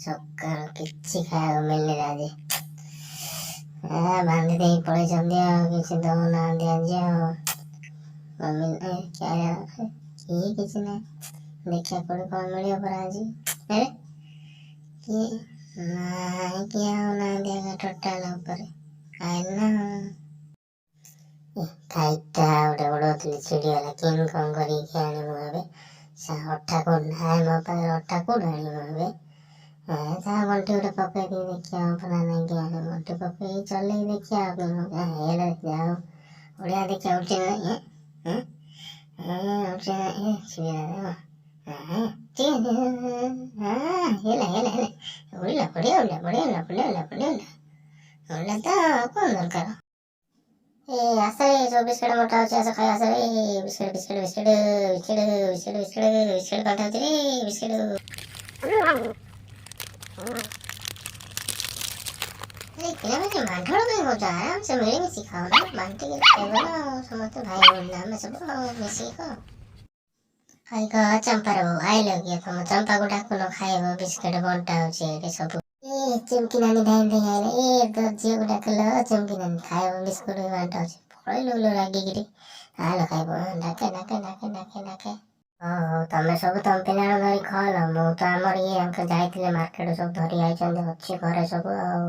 ସକାଳୁ କିଛି ଖାଇବାକୁ ମିଳିନି ଆଜି। ବାନ୍ଧି ଦେଇ ପଳେଇଛନ୍ତି ଆଉ କିଛି ଦଉନାହାନ୍ତି ଆଜି ଆଉ। ମମି କିଛି ନାହିଁ। ଦେଖିବା କୋଉଠି କଣ ମିଳିବ ପରା ଆଜି। କିଏ ନାଇଁ କିଏ ଆଉନାହାନ୍ତି ଆଜ୍ଞା ଟୋଟାଲ ଉପରେ। ଖାଇଲି ନା ଖାଇଟା ଗୋଟେ ଉଡ଼ଉଥିଲି ଚିଡ଼ିଗଲା କେମିତି କଣ କରିକି ଆଣିବୁ ଏବେ। ସେ ଅଟା କୋଉଠି ନାହିଁ ମୋ ପାଖରେ, ଅଟା କୋଉଠୁ ଆଣିବୁ ଏବେ। ଯାହା ବଲ୍ଟି ଗୋଟେ ପକେଇକି ଦେଖିବା ପରା ନେଇକି ଆଣି ବଲ୍ଟି ପକେଇକି ଚଲେଇକି ଦେଖିବା ହେଲେ ଯାଉ ଓଡ଼ିଆ ଦେଖିବା ଉଠେ ନାହିଁ ଉଠେ ନାହିଁ ଚିଡ଼ିଗଲା। ଉଡ଼ିଲା ତ କଣ ଦରକାର। ଆସ ସବୁ ବିସ୍କୁଟ ମୋଟା ହଉଛି, ଆସ ଖାଇ ଆସ ବିସ୍କୁଟ କାଟାଉଛି ବିସ୍କୁଟ। ପିଲାମାନେ ମାଙ୍କଡ଼ ପାଇଁ କହୁଛ, ଆରାମସେ ମିଳିମିଶି ଖାଉନା, ବାଣ୍ଟିକି ଖାଇବ ନା ସମସ୍ତେ ଭାଇ ଭଉଣୀ ଆମେ ସବୁ ମିଶିକି ଖାଉ। ଚମ୍ପାର ବୋଉ ଆଇଲ କିଏ ତମ ଚମ୍ପାକୁ ଡାକୁନ ଖାଇବ, ବିସ୍କୁଟ ବଣ୍ଟା ହଉଛି ଏଠି ସବୁ। ଚୁମକି ନାନୀ ଧାଇଁ ଧାଇଁ ଆଇଲେ, ତ ଝିଅକୁ ଡାକିଲ ଚୁମକି ନାନୀ ଖାଇବ ବିସ୍କୁଟ ବଣ୍ଟା ହଉଛି। ପଳେଇଲୁ ରାଗିକିରି ଆଇଲ ଖାଇବ, ଡାକେ। ହଉ ତମେ ସବୁ ତମ ପିଲାଙ୍କୁ ଧରି ଖୋଲ, ମୁଁ ତ ଆମର ଆଙ୍କ ଯାଇଥିଲେ ମାର୍କେଟ ସବୁ ଧରି ଆଇଛନ୍ତି, ଅଛି ଘରେ ସବୁ ଆଉ।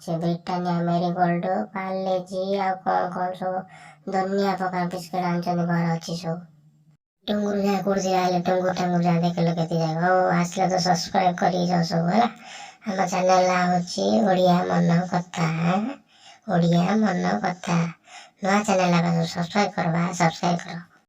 ସେ ବ୍ରିଟାନିଆ ମେରିଗୋଲ୍ଡ ପାର୍ଲେଜି ଆଉ କଣ ସବୁ ଦୁନିଆ ପ୍ରକାର ବିସ୍କୁଟ ଆଣିଛନ୍ତି, ଘରେ ଅଛି ସବୁ। ଟୁଙ୍ଗୁରୁ ଯାହା କୋଉଠି ଆଇଲେ ଟୁଙ୍ଗୁର ଯାହା ଦେଖିଲ କେତେ ଯାଏ। ହଉ ଆସିଲେ ତ ସବସ୍କ୍ରାଇବ କରିକି ଯାଅ ସବୁ ହେଲା। ଆମ ଚ୍ୟାନେଲ ନାଁ ହଉଛି ଓଡ଼ିଆ ମନ କଥା। ଓଡ଼ିଆ ମନ କଥା। ନୂଆ ଚ୍ୟାନେଲ ସବସ୍କ୍ରାଇବ କର।